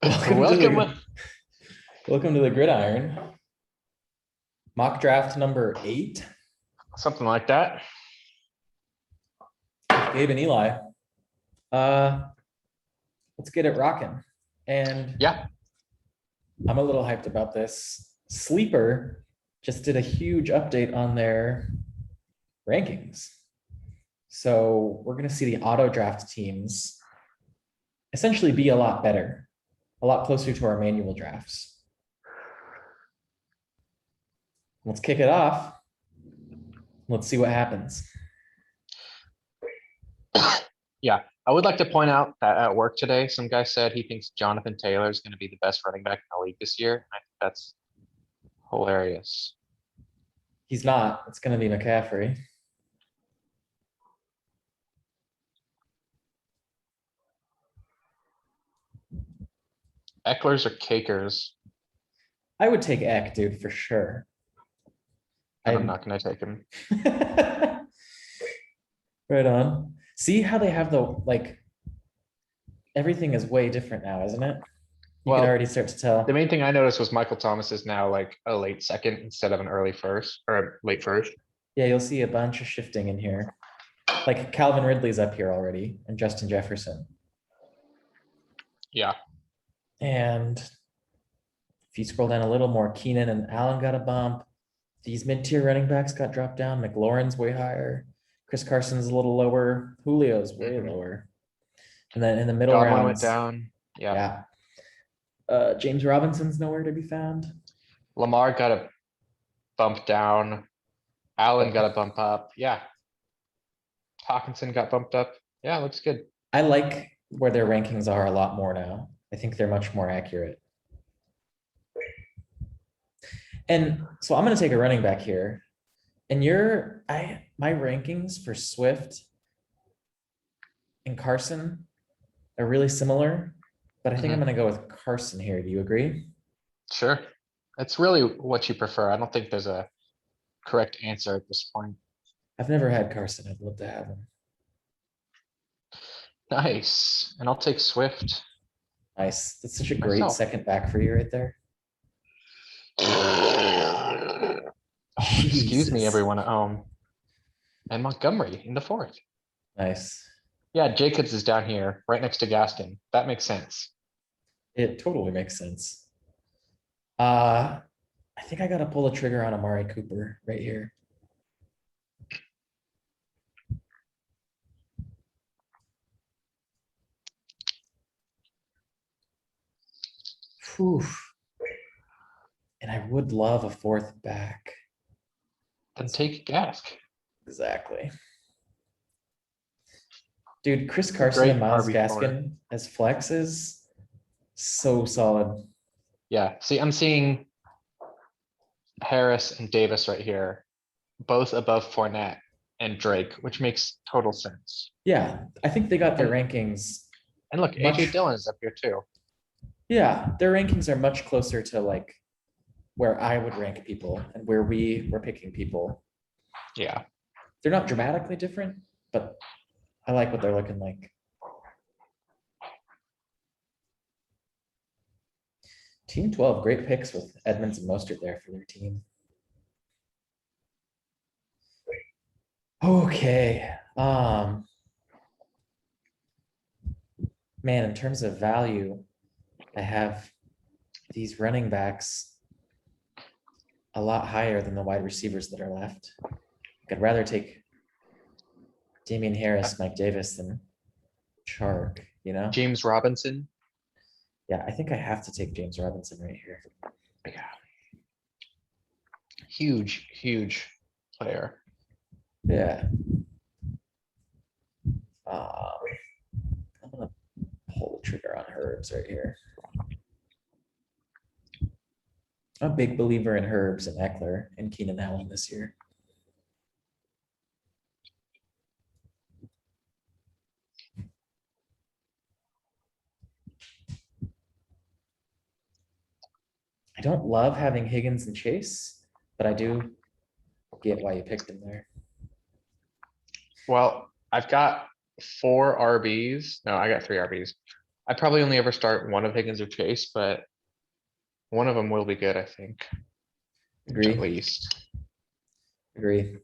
Welcome to Welcome. the welcome to the Gridiron. Mock draft number 8. Something like that. Gabe and Eli. Uh, let's get it rocking. And Yeah. I'm a little hyped about this. Sleeper just did a huge update on their rankings. So we're going to see the auto draft teams essentially be a lot better, a lot closer to our manual drafts. Let's kick it off. Let's see what happens. Yeah. I would like to point out that at work today, some guy said he thinks Jonathan Taylor is going to be the best running back in the league this year. I think that's hilarious. He's not. It's going to be McCaffrey. Ecklers or Cakers, I would take Eck, dude, for sure. and I'm not going to take him. Right on. See how they have the like everything is way different now, isn't it? You can Well, already start to tell. the main thing I noticed was Michael Thomas is now like a late second instead of an early first or a late first. Yeah, you'll see a bunch of shifting in here. Like Calvin Ridley's up here already and Justin Jefferson. Yeah. And if you scroll down a little more, Keenan and Allen got a bump. These mid-tier running backs got dropped down. McLaurin's way higher. Chris Carson's a little lower. Julio's way lower. And then in the middle Godwin went rounds, down. Yeah. James Robinson's nowhere to be found. Lamar got a bump down. Allen got a bump up. Yeah. Hawkinson got bumped up. Yeah, looks good. I like where their rankings are a lot more now. I think they're much more accurate. And so I'm going to take a running back here. And my rankings for Swift and Carson are really similar, but I think I'm going to go with Carson here. Do you agree? Sure. It's really what you prefer. I don't think there's a correct answer at this point. I've never had Carson. I'd love to have him. Nice. And I'll take Swift. Nice. That's such a great second back for you right there. Excuse me, everyone at home. And Montgomery in the 4th. Nice. Yeah, Jacobs is down here, right next to Gaskin. That makes sense. It totally makes sense. I think I got to pull the trigger on Amari Cooper right here. Whew. And I would love a 4th back. Then take Gask. Exactly. Dude, Chris Carson and Myles Gaskin as flex is so solid. Yeah, see, I'm seeing Harris and Davis right here, both above Fournette and Drake, which makes total sense. Yeah, I think they got their rankings. And look, AJ Dillon is up here too. Yeah, their rankings are much closer to like where I would rank people and where we were picking people. Yeah. They're not dramatically different, but I like what they're looking like. Team 12, great picks with Edmonds and Mostert there for their team. Okay. Man, in terms of value, I have these running backs a lot higher than the wide receivers that are left. I'd rather take Damian Harris, Mike Davis than Chark, you know? James Robinson. Yeah, I think I have to take James Robinson right here. Yeah. Huge player. Yeah. I'm gonna pull the trigger on Herbs right here. I'm a big believer in Herbs and Eckler and Keenan Allen this year. I don't love having Higgins and Chase, but I do get why you picked him there. Well, I've got 4 RBs. No, I got 3 RBs. I probably only ever start one of Higgins or Chase, but one of them will be good, I think, at Agree, least. agree.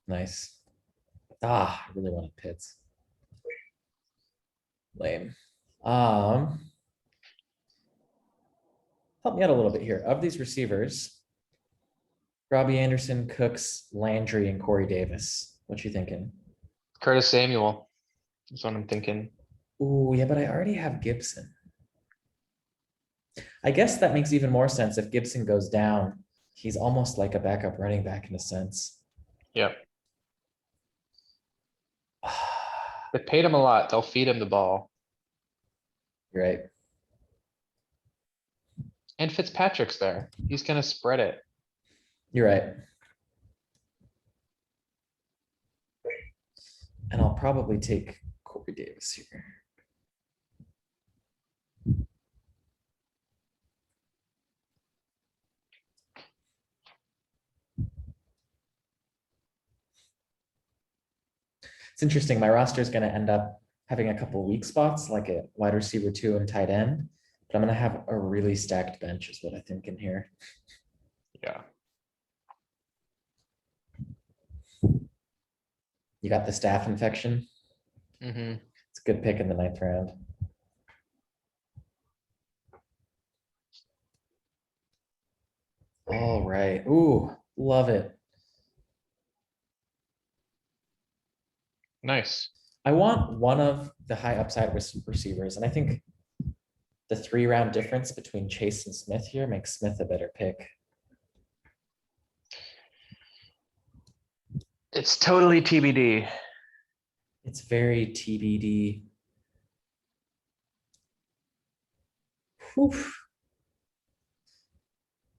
Nice. Ah, I really wanted Pitts. Lame. Um, help me out a little bit here. Of these receivers, Robbie Anderson, Cooks, Landry, and Corey Davis. What you thinking? Curtis Samuel is what I'm thinking. Ooh, yeah, but I already have Gibson. I guess that makes even more sense if Gibson goes down. He's almost like a backup running back in a sense. Yep. They paid him a lot. They'll feed him the ball. You're right. And Fitzpatrick's there. He's gonna spread it. You're right. And I'll probably take Corey Davis here. It's interesting. My roster is going to end up having a couple weak spots, like a wide receiver 2 and tight end. But I'm going to have a really stacked bench, is what I think in here. Yeah. You got the staph infection. Mm-hmm. It's a good pick in the 9th round. All right. Ooh, love it. Nice. I want one of the high upside receivers, and I think the 3-round difference between Chase and Smith here makes Smith a better pick. It's totally TBD. It's very TBD. Whew.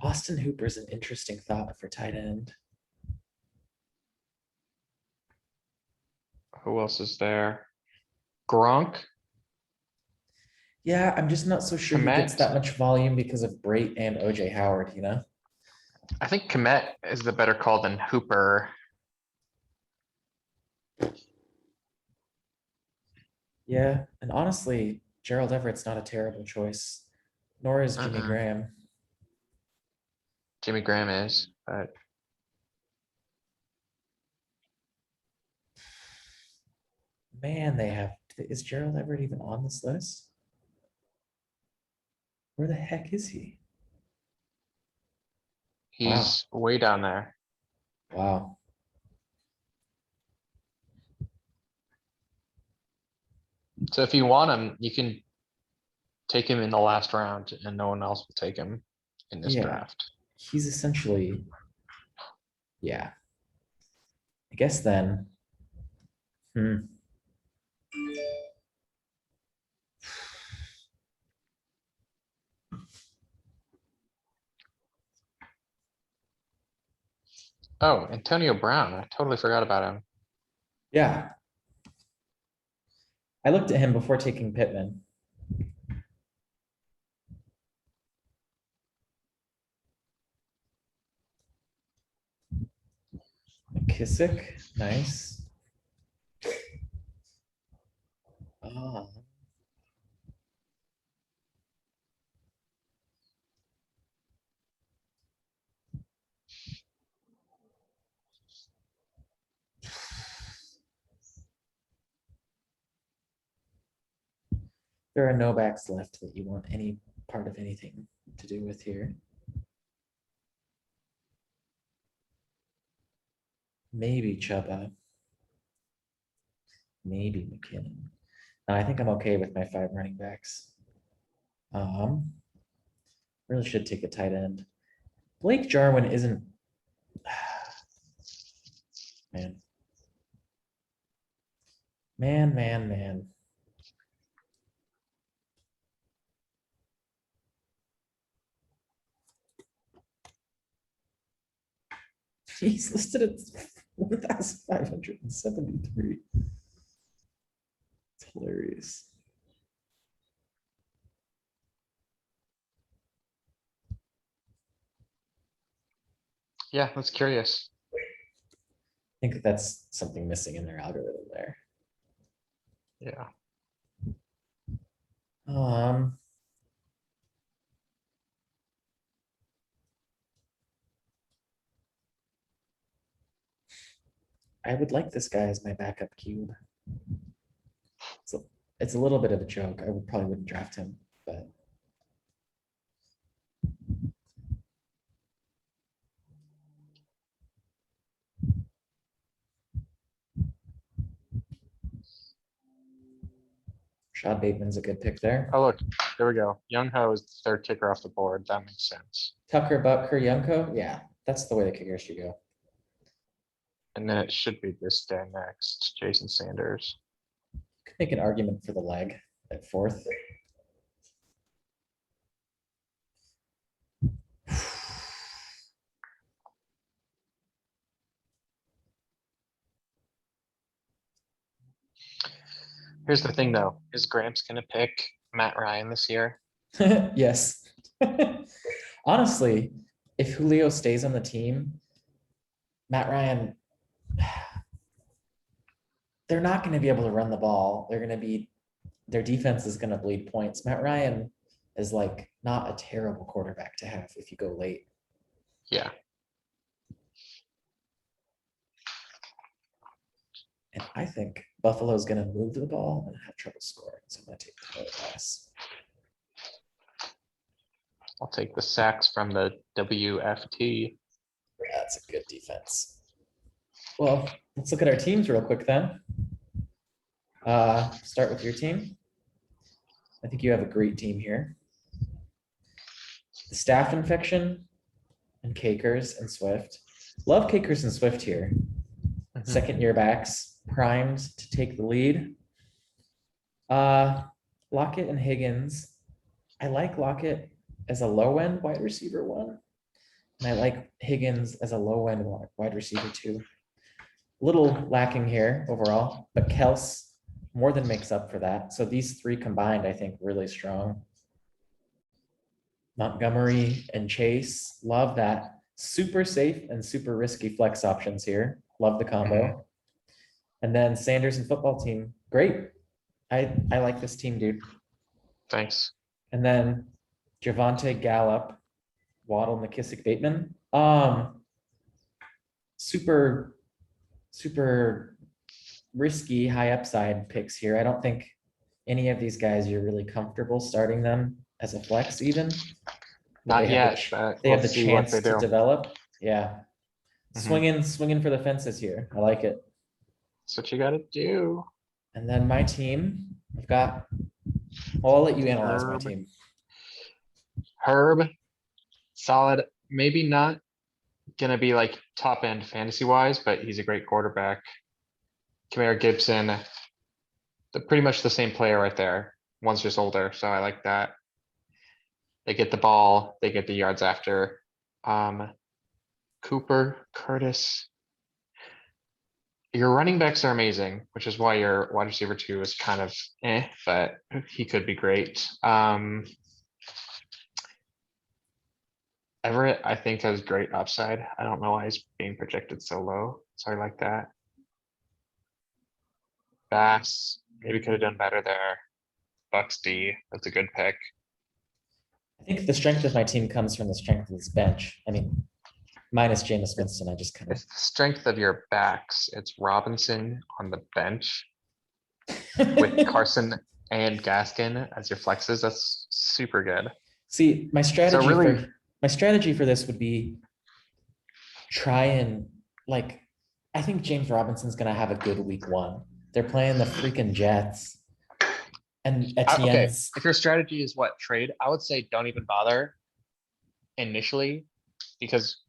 Austin Hooper's an interesting thought for tight end. Who else is there? Gronk? Yeah, I'm just not so sure he gets Komet? that much volume because of Brait and OJ Howard, you know? I think Komet is the better call than Hooper. Yeah, and honestly, Gerald Everett's not a terrible choice, nor is Jimmy Uh-uh. Graham. Jimmy Graham is, but Man, they have, is Gerald Everett even on this list? Where the heck is he? Wow, he's way down there. wow. So if you want him, you can take him in the last round and no one else will take him in this Yeah, draft. he's essentially, yeah. I guess then. Hmm. Oh, Antonio Brown. I totally forgot about him. Yeah. I looked at him before taking Pittman. McKissick, nice. Ah. There are no backs left that you want any part of anything to do with here. Maybe Chuba. Maybe McKinnon. I think I'm okay with my 5 running backs. Really should take a tight end. Blake Jarwin isn't. Man. Man. He's listed at 1,573. It's hilarious. Yeah, that's curious. I think that's something missing in their algorithm there. Yeah. Um. I would like this guy as my backup cube. So it's a little bit of a joke. I would probably wouldn't draft him, but Shad Bateman's a good pick there. Oh, look, there we go. Young Ho is the third kicker off the board. That makes sense. Tucker, Butker, Yunko. Yeah, that's the way the kickers should go. And then it should be this guy next, Jason Sanders. Could make an argument for the leg at fourth. Here's the thing though, is Gramps gonna pick Matt Ryan this year? Yes. Honestly, if Julio stays on the team, Matt Ryan, they're not going to be able to run the ball. Their defense is going to bleed points. Matt Ryan is like not a terrible quarterback to have if you go late. Yeah. And I think Buffalo's going to move the ball and have trouble scoring. So I'm going to take the pass. I'll take the sacks from the WFT. That's a good defense. Well, let's look at our teams real quick then. Start with your team. I think you have a great team here. The Staff Infection and Cakers and Swift. Love Cakers and Swift here. Second year backs, primed to take the lead. Lockett and Higgins. I like Lockett as a low end wide receiver 1. And I like Higgins as a low end wide receiver 2. Little lacking here overall, but Kels more than makes up for that. So these 3 combined, I think, really strong. Montgomery and Chase, love that. Super safe and super risky flex options here. Love the combo. And then Sanders and football team, great. I like this team, dude. Thanks. And then Javonte Gallup, Waddle, McKissick, Bateman. Super risky, high upside picks here. I don't think any of these guys you're really comfortable starting them as a flex even. Not yet, but They have we'll the see what chance they to do. develop. Yeah. Mhm. Swinging for the fences here. I like it. That's what you gotta do. And then my team, I've got, well, I'll let you analyze my Herb. team. Herb, solid, maybe not gonna be like top end fantasy wise, but he's a great quarterback. Kamara Gibson, pretty much the same player right there. One's just older, so I like that. They get the ball, they get the yards after. Cooper, Curtis. Your running backs are amazing, which is why your wide receiver 2 is kind of but he could be great. Everett, I think, has great upside. I don't know why he's being projected so low, so I like that. Bass, maybe could have done better there. Bucks D, that's a good pick. I think the strength of my team comes from the strength of this bench. I mean, minus Jameis Winston, I just kind It's the strength of your backs. It's Robinson on the bench with of Carson and Gaskin as your flexes. That's super good. see my strategy really- for this would be try and like I think James Robinson's gonna have a good week 1. They're playing the freaking Jets. And Okay, Etienne's if your strategy is what, trade, I would say don't even bother initially because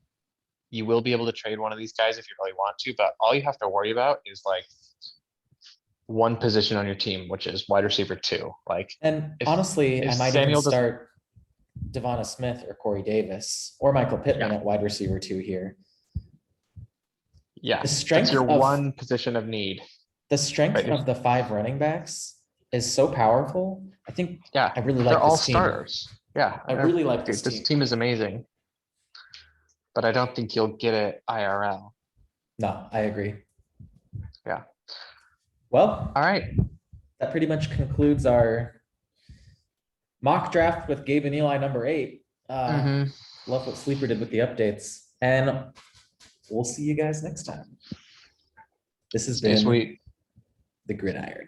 you will be able to trade one of these guys if you really want to, but all you have to worry about is like one position on your team, which is wide receiver 2. Like, and if- honestly, if I might Samuel even doesn't- start Devonta Smith or Corey Davis or Michael Pittman Yeah. at wide receiver 2 here. yeah, The strength it's your of one position of need. the strength Right. of the 5 running backs is so powerful. I think Yeah, I really they're like all this team. starters. Yeah, I really like dude, this this team. team is amazing. but I don't think you'll get it IRL. No, I agree. Yeah. Well, All right. that pretty much concludes our mock draft with Gabe and Eli number 8. Mhm. Love what Sleeper did with the updates, and we'll see you guys next time. This has Stay been sweet. the Gridiron.